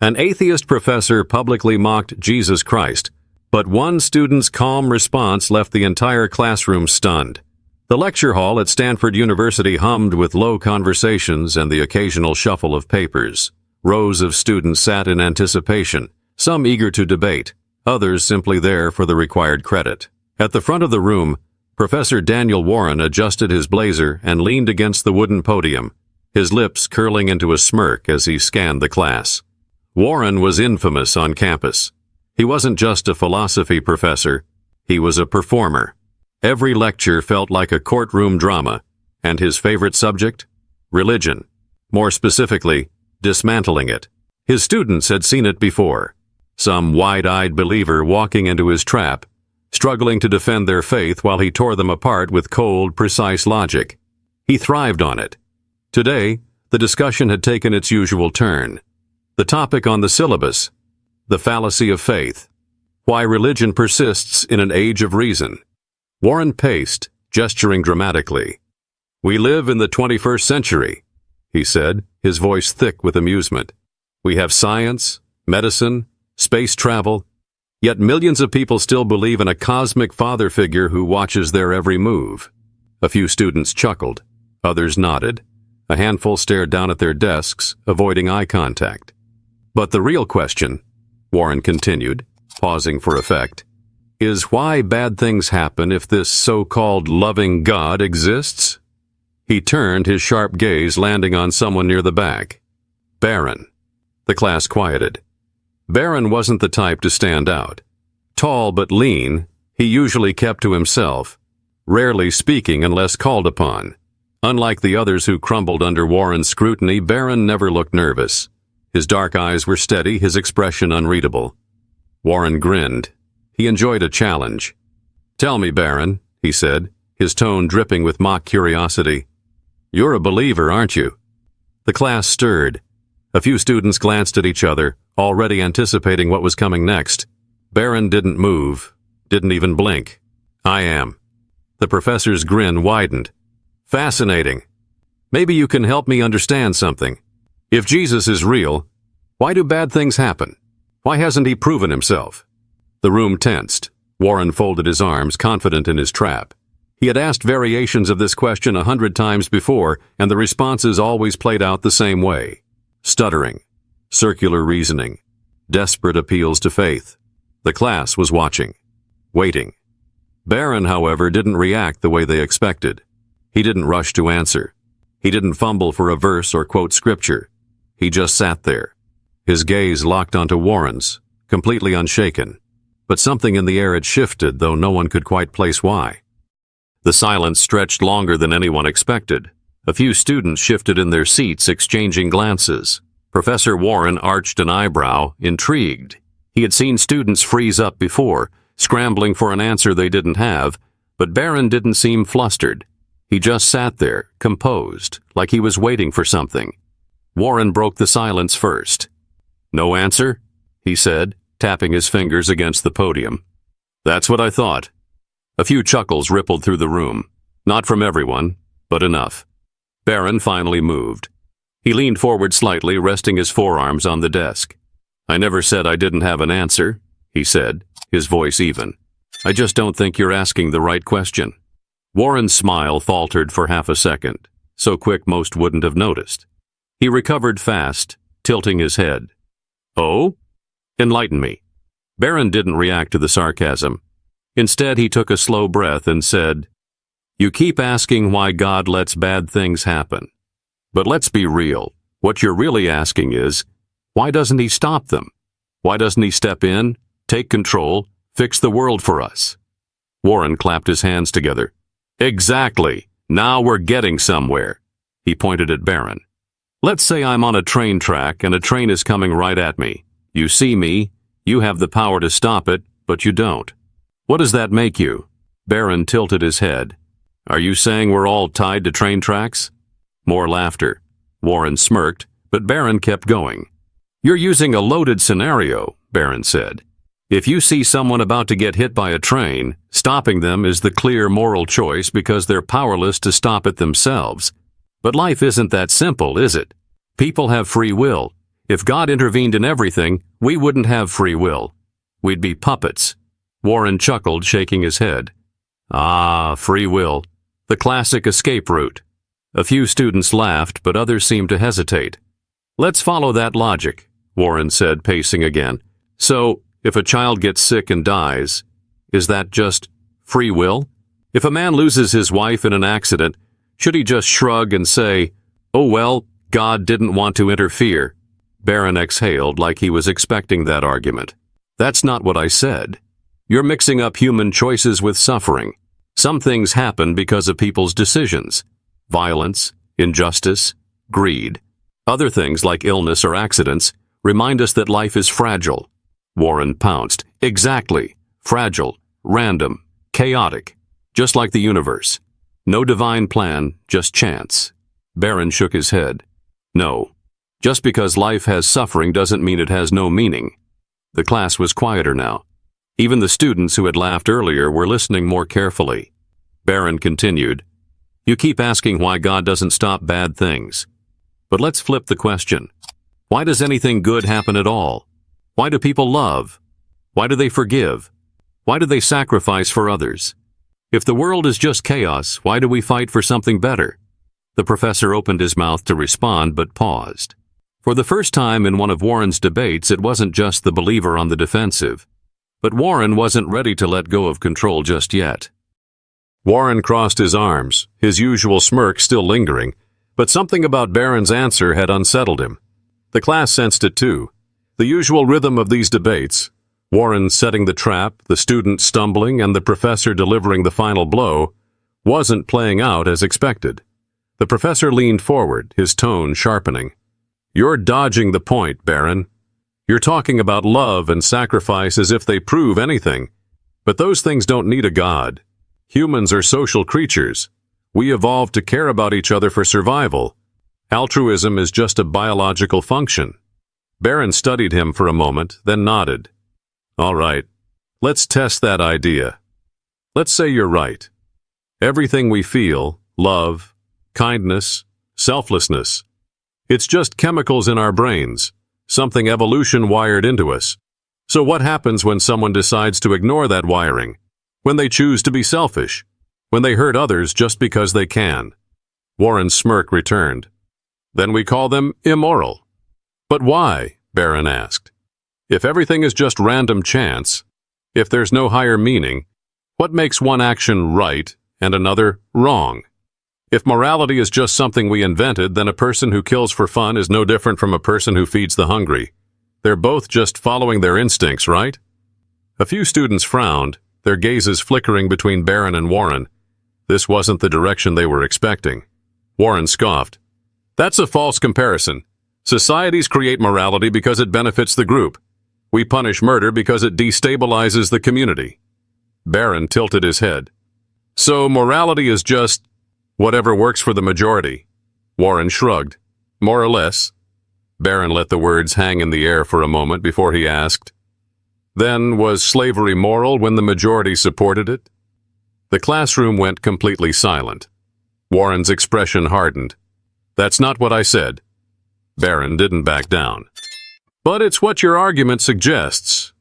An atheist professor publicly mocked Jesus Christ, but one student's calm response left the entire classroom stunned. The lecture hall at Stanford University hummed with low conversations and the occasional shuffle of papers. Rows of students sat in anticipation, some eager to debate, others simply there for the required credit. At the front of the room, Professor Daniel Warren adjusted his blazer and leaned against the wooden podium, his lips curling into a smirk as he scanned the class. Warren was infamous on campus. He wasn't just a philosophy professor, he was a performer. Every lecture felt like a courtroom drama, and his favorite subject? Religion. More specifically, dismantling it. His students had seen it before. Some wide-eyed believer walking into his trap, struggling to defend their faith while he tore them apart with cold, precise logic. He thrived on it. Today, the discussion had taken its usual turn. The topic on the syllabus, the fallacy of faith. Why religion persists in an age of reason. Warren paced, gesturing dramatically. "We live in the 21st century," he said, his voice thick with amusement. "We have science, medicine, space travel, yet millions of people still believe in a cosmic father figure who watches their every move." A few students chuckled. Others nodded. A handful stared down at their desks, avoiding eye contact. "But the real question," Warren continued, pausing for effect, "is why bad things happen if this so-called loving God exists?" He turned, his sharp gaze landing on someone near the back. Barron. The class quieted. Barron wasn't the type to stand out. Tall but lean, he usually kept to himself, rarely speaking unless called upon. Unlike the others who crumbled under Warren's scrutiny, Barron never looked nervous. His dark eyes were steady, his expression unreadable. Warren grinned. He enjoyed a challenge. "Tell me, Barron," he said, his tone dripping with mock curiosity. "You're a believer, aren't you?" The class stirred. A few students glanced at each other, already anticipating what was coming next. Barron didn't move, didn't even blink. "I am." The professor's grin widened. "Fascinating. Maybe you can help me understand something. If Jesus is real, why do bad things happen? Why hasn't he proven himself?" The room tensed. Warren folded his arms, confident in his trap. He had asked variations of this question 100 times before, and the responses always played out the same way. Stuttering, circular reasoning, desperate appeals to faith. The class was watching, waiting. Barron, however, didn't react the way they expected. He didn't rush to answer. He didn't fumble for a verse or quote scripture. He just sat there, his gaze locked onto Warren's, completely unshaken. But something in the air had shifted, though no one could quite place why. The silence stretched longer than anyone expected. A few students shifted in their seats, exchanging glances. Professor Warren arched an eyebrow, intrigued. He had seen students freeze up before, scrambling for an answer they didn't have, but Barron didn't seem flustered. He just sat there, composed, like he was waiting for something. Warren broke the silence first. "No answer?" he said, tapping his fingers against the podium. "That's what I thought." A few chuckles rippled through the room. Not from everyone, but enough. Barron finally moved. He leaned forward slightly, resting his forearms on the desk. "I never said I didn't have an answer," he said, his voice even. "I just don't think you're asking the right question." Warren's smile faltered for half a second, so quick most wouldn't have noticed. He recovered fast, tilting his head. "Oh? Enlighten me." Barron didn't react to the sarcasm. Instead, he took a slow breath and said, "You keep asking why God lets bad things happen. But let's be real. What you're really asking is, why doesn't he stop them? Why doesn't he step in, take control, fix the world for us?" Warren clapped his hands together. "Exactly. Now we're getting somewhere." He pointed at Barron. "Let's say I'm on a train track and a train is coming right at me. You see me, you have the power to stop it, but you don't. What does that make you?" Barron tilted his head. "Are you saying we're all tied to train tracks?" More laughter. Warren smirked, but Barron kept going. "You're using a loaded scenario," Barron said. "If you see someone about to get hit by a train, stopping them is the clear moral choice because they're powerless to stop it themselves. But life isn't that simple, is it? People have free will. If God intervened in everything, we wouldn't have free will. We'd be puppets. Warren chuckled, shaking his head. Ah, free will. The classic escape route. A few students laughed, but others seemed to hesitate. Let's follow that logic, Warren said, pacing again. So, if a child gets sick and dies, is that just free will? If a man loses his wife in an accident, should he just shrug and say, "Oh well, God didn't want to interfere"? Barron exhaled like he was expecting that argument. That's not what I said. You're mixing up human choices with suffering. Some things happen because of people's decisions. Violence, injustice, greed. Other things like illness or accidents remind us that life is fragile. Warren pounced. Exactly. Fragile, random, chaotic. Just like the universe. No divine plan, just chance. Barron shook his head. No. Just because life has suffering doesn't mean it has no meaning. The class was quieter now. Even the students who had laughed earlier were listening more carefully. Barron continued, "You keep asking why God doesn't stop bad things. But let's flip the question. Why does anything good happen at all? Why do people love? Why do they forgive? Why do they sacrifice for others? If the world is just chaos, why do we fight for something better?" The professor opened his mouth to respond, but paused. For the first time in one of Warren's debates, it wasn't just the believer on the defensive. But Warren wasn't ready to let go of control just yet. Warren crossed his arms, his usual smirk still lingering, but something about Barron's answer had unsettled him. The class sensed it too. The usual rhythm of these debates, Warren setting the trap, the student stumbling, and the professor delivering the final blow, wasn't playing out as expected. The professor leaned forward, his tone sharpening. "You're dodging the point, Barron. You're talking about love and sacrifice as if they prove anything. But those things don't need a God. Humans are social creatures. We evolved to care about each other for survival. Altruism is just a biological function." Barron studied him for a moment, then nodded. "All right, let's test that idea. Let's say you're right. Everything we feel, love, kindness, selflessness, it's just chemicals in our brains, something evolution wired into us. So what happens when someone decides to ignore that wiring? When they choose to be selfish? When they hurt others just because they can?" Warren's smirk returned. "Then we call them immoral." "But why?" Barron asked. "If everything is just random chance, if there's no higher meaning, what makes one action right and another wrong? If morality is just something we invented, then a person who kills for fun is no different from a person who feeds the hungry. They're both just following their instincts, right?" A few students frowned, their gazes flickering between Barron and Warren. This wasn't the direction they were expecting. Warren scoffed. "That's a false comparison. Societies create morality because it benefits the group. We punish murder because it destabilizes the community." Barron tilted his head. "So morality is just whatever works for the majority." Warren shrugged. "More or less." Barron let the words hang in the air for a moment before he asked, "Then was slavery moral when the majority supported it?" The classroom went completely silent. Warren's expression hardened. "That's not what I said." Barron didn't back down. "But it's what your argument suggests.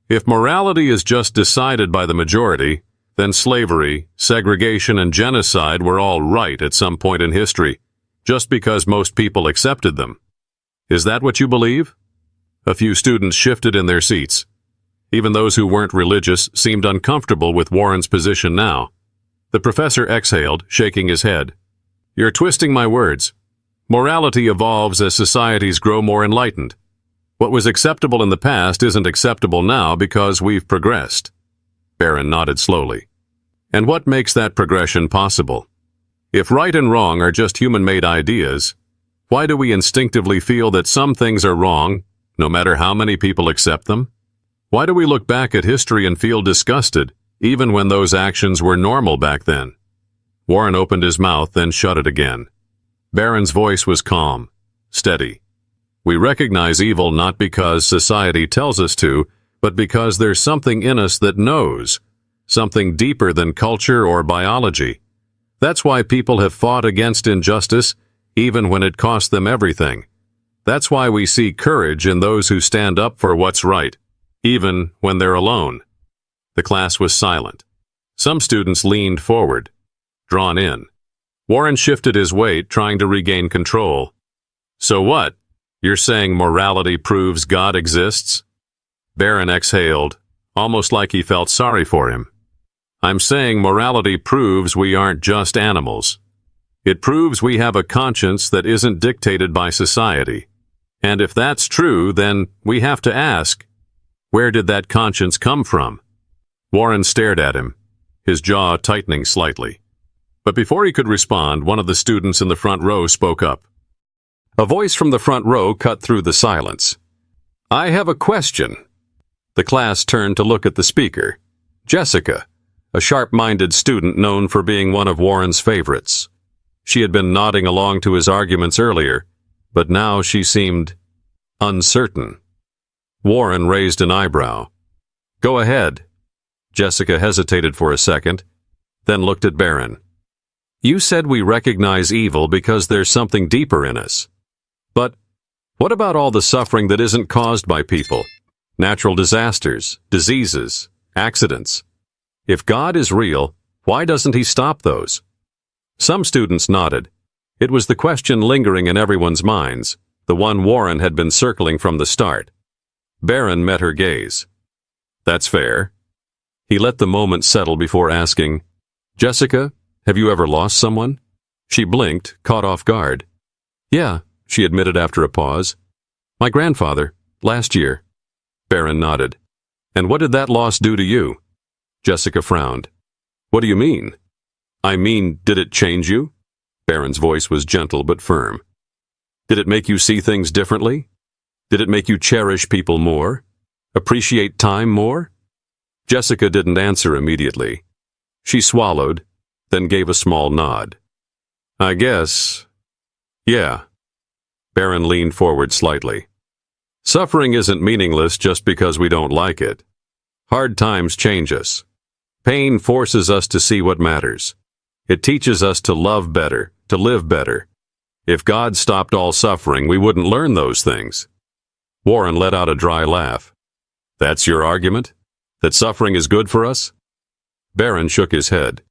If morality is just decided by the majority, then slavery, segregation, and genocide were all right at some point in history, just because most people accepted them. Is that what you believe?" A few students shifted in their seats. Even those who weren't religious seemed uncomfortable with Warren's position now. The professor exhaled, shaking his head. "You're twisting my words. Morality evolves as societies grow more enlightened. What was acceptable in the past isn't acceptable now because we've progressed." Barron nodded slowly. "And what makes that progression possible? If right and wrong are just human-made ideas, why do we instinctively feel that some things are wrong, no matter how many people accept them? Why do we look back at history and feel disgusted, even when those actions were normal back then?" Warren opened his mouth, then shut it again. Barron's voice was calm, steady. "We recognize evil not because society tells us to, but because there's something in us that knows, something deeper than culture or biology. That's why people have fought against injustice, even when it cost them everything. That's why we see courage in those who stand up for what's right, even when they're alone. The class was silent. Some students leaned forward, drawn in. Warren shifted his weight, trying to regain control. So what? You're saying morality proves God exists? Barron exhaled, almost like he felt sorry for him. I'm saying morality proves we aren't just animals. It proves we have a conscience that isn't dictated by society. And if that's true, then we have to ask, where did that conscience come from? Warren stared at him, his jaw tightening slightly. But before he could respond, one of the students in the front row spoke up. A voice from the front row cut through the silence. I have a question. The class turned to look at the speaker, Jessica, a sharp-minded student known for being one of Warren's favorites. She had been nodding along to his arguments earlier, but now she seemed uncertain. Warren raised an eyebrow. Go ahead. Jessica hesitated for a second, then looked at Barron. You said we recognize evil because there's something deeper in us. But what about all the suffering that isn't caused by people? Natural disasters, diseases, accidents. If God is real, why doesn't he stop those? Some students nodded. It was the question lingering in everyone's minds, the one Warren had been circling from the start. Barron met her gaze. That's fair. He let the moment settle before asking, Jessica, have you ever lost someone? She blinked, caught off guard. Yeah, she admitted after a pause. My grandfather, last year. Barron nodded. And what did that loss do to you? Jessica frowned. What do you mean? I mean, did it change you? Barron's voice was gentle but firm. Did it make you see things differently? Did it make you cherish people more? Appreciate time more? Jessica didn't answer immediately. She swallowed, then gave a small nod. I guess, yeah. Barron leaned forward slightly. Suffering isn't meaningless just because we don't like it. Hard times change us. Pain forces us to see what matters. It teaches us to love better, to live better. If God stopped all suffering, we wouldn't learn those things. Warren let out a dry laugh. That's your argument? That suffering is good for us? Barron shook his head.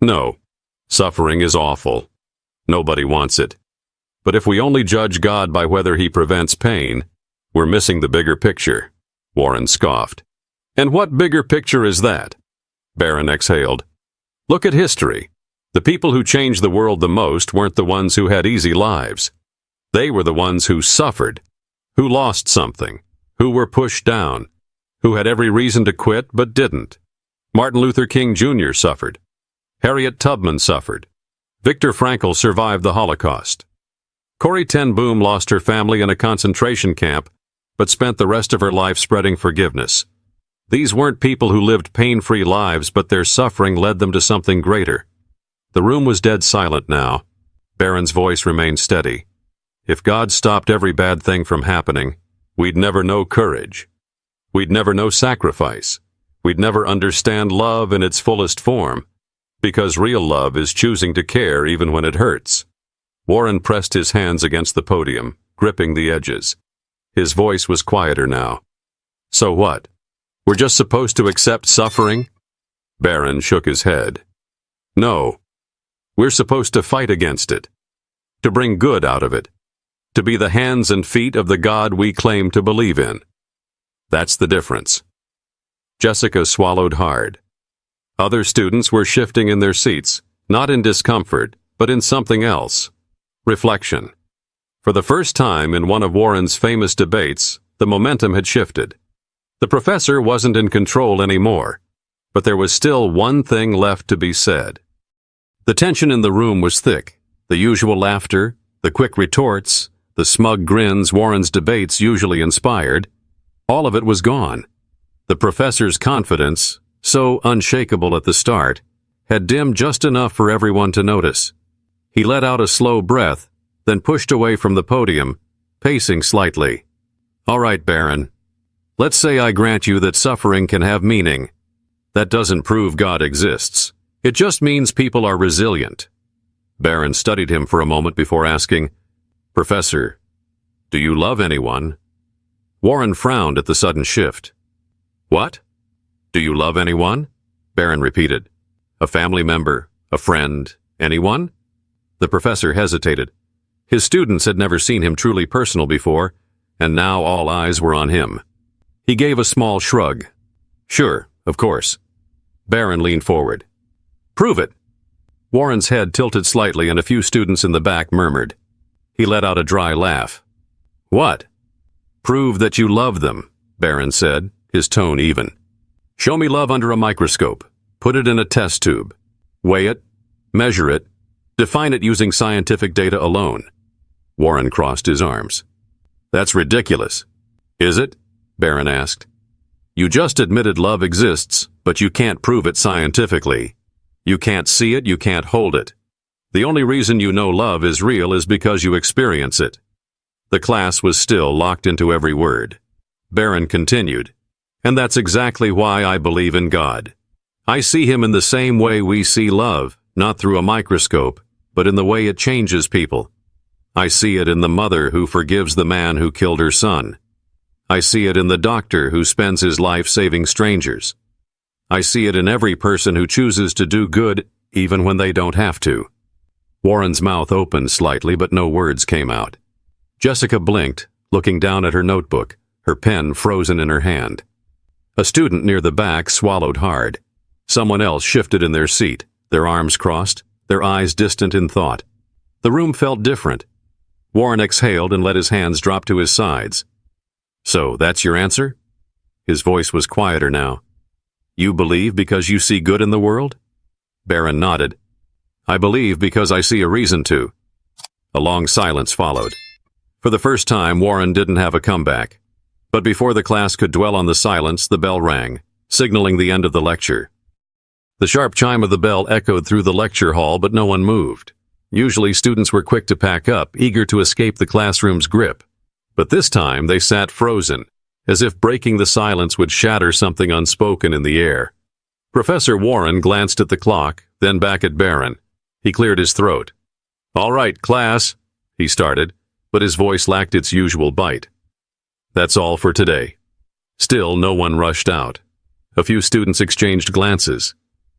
No, suffering is awful. Nobody wants it. But if we only judge God by whether he prevents pain, we're missing the bigger picture. Warren scoffed. And what bigger picture is that? Barron exhaled. Look at history. The people who changed the world the most weren't the ones who had easy lives. They were the ones who suffered, who lost something, who were pushed down, who had every reason to quit but didn't. Martin Luther King Jr. suffered. Harriet Tubman suffered. Viktor Frankl survived the Holocaust. Corrie ten Boom lost her family in a concentration camp, but spent the rest of her life spreading forgiveness. These weren't people who lived pain-free lives, but their suffering led them to something greater. The room was dead silent now. Barron's voice remained steady. If God stopped every bad thing from happening, we'd never know courage. We'd never know sacrifice. We'd never understand love in its fullest form, because real love is choosing to care even when it hurts. Warren pressed his hands against the podium, gripping the edges. His voice was quieter now. So what? We're just supposed to accept suffering? Barron shook his head. No. We're supposed to fight against it, to bring good out of it, to be the hands and feet of the God we claim to believe in. That's the difference. Jessica swallowed hard. Other students were shifting in their seats, not in discomfort, but in something else. Reflection. For the first time in one of Warren's famous debates, the momentum had shifted. The professor wasn't in control anymore, but there was still one thing left to be said. The tension in the room was thick. The usual laughter, the quick retorts, the smug grins Warren's debates usually inspired, all of it was gone. The professor's confidence, so unshakable at the start, had dimmed just enough for everyone to notice. He let out a slow breath, then pushed away from the podium, pacing slightly. All right, Barron. Let's say I grant you that suffering can have meaning. That doesn't prove God exists. It just means people are resilient. Barron studied him for a moment before asking, Professor, Do you love anyone? Warren frowned at the sudden shift. What? Do you love anyone? Barron repeated. A family member, a friend, anyone? The professor hesitated. His students had never seen him truly personal before, and now all eyes were on him. He gave a small shrug. Sure, of course. Barron leaned forward. Prove it. Warren's head tilted slightly and a few students in the back murmured. He let out a dry laugh. What? Prove that you love them, Barron said, his tone even. Show me love under a microscope. Put it in a test tube. Weigh it. Measure it. Define it using scientific data alone. Warren crossed his arms. That's ridiculous. Is it? Barron asked. You just admitted love exists, but you can't prove it scientifically. You can't see it, you can't hold it. The only reason you know love is real is because you experience it. The class was still locked into every word. Barron continued, and that's exactly why I believe in God. I see him in the same way we see love, not through a microscope, but in the way it changes people. I see it in the mother who forgives the man who killed her son. I see it in the doctor who spends his life saving strangers. I see it in every person who chooses to do good even when they don't have to. Warren's mouth opened slightly, but no words came out. Jessica blinked, looking down at her notebook, her pen frozen in her hand. A student near the back swallowed hard. Someone else shifted in their seat, their arms crossed, their eyes distant in thought. The room felt different. Warren exhaled and let his hands drop to his sides. So, that's your answer? His voice was quieter now. You believe because you see good in the world? Barron nodded. I believe because I see a reason to. A long silence followed. For the first time, Warren didn't have a comeback. But before the class could dwell on the silence, the bell rang, signaling the end of the lecture. The sharp chime of the bell echoed through the lecture hall, but no one moved. Usually, students were quick to pack up, eager to escape the classroom's grip. But this time, they sat frozen, as if breaking the silence would shatter something unspoken in the air. Professor Warren glanced at the clock, then back at Barron. He cleared his throat. All right, class, he started, but his voice lacked its usual bite. That's all for today. Still, no one rushed out. A few students exchanged glances.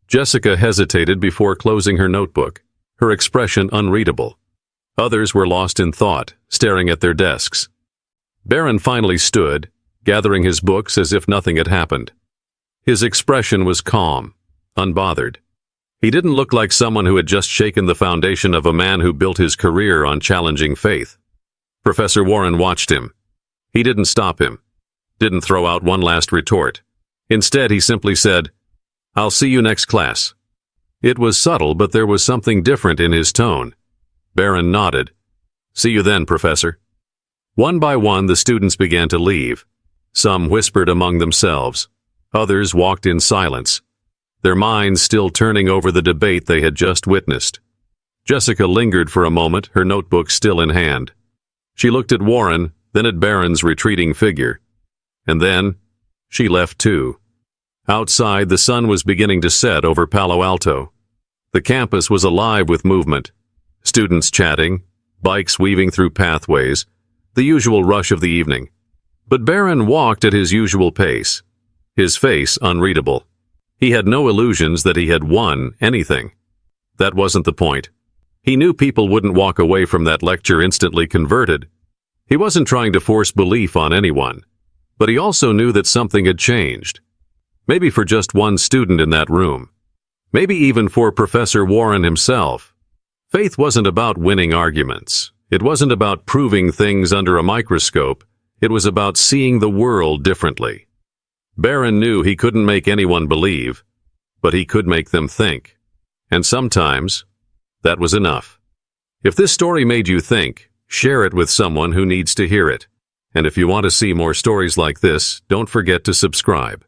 Jessica hesitated before closing her notebook, her expression unreadable. Others were lost in thought, staring at their desks. Barron finally stood, gathering his books as if nothing had happened. His expression was calm, unbothered. He didn't look like someone who had just shaken the foundation of a man who built his career on challenging faith. Professor Warren watched him. He didn't stop him, didn't throw out one last retort. Instead, he simply said, I'll see you next class. It was subtle, but there was something different in his tone. Barron nodded. See you then, Professor. One by one, the students began to leave. Some whispered among themselves. Others walked in silence, their minds still turning over the debate they had just witnessed. Jessica lingered for a moment, her notebook still in hand. She looked at Warren, then at Barron's retreating figure. And then, she left too. Outside, the sun was beginning to set over Palo Alto. The campus was alive with movement. Students chatting, bikes weaving through pathways, the usual rush of the evening. But Barron walked at his usual pace, his face unreadable. He had no illusions that he had won anything. That wasn't the point. He knew people wouldn't walk away from that lecture instantly converted. He wasn't trying to force belief on anyone, but he also knew that something had changed. Maybe for just one student in that room. Maybe even for Professor Warren himself. Faith wasn't about winning arguments. It wasn't about proving things under a microscope. It was about seeing the world differently. Barron knew he couldn't make anyone believe, but he could make them think. And sometimes, that was enough. If this story made you think, share it with someone who needs to hear it. And if you want to see more stories like this, don't forget to subscribe.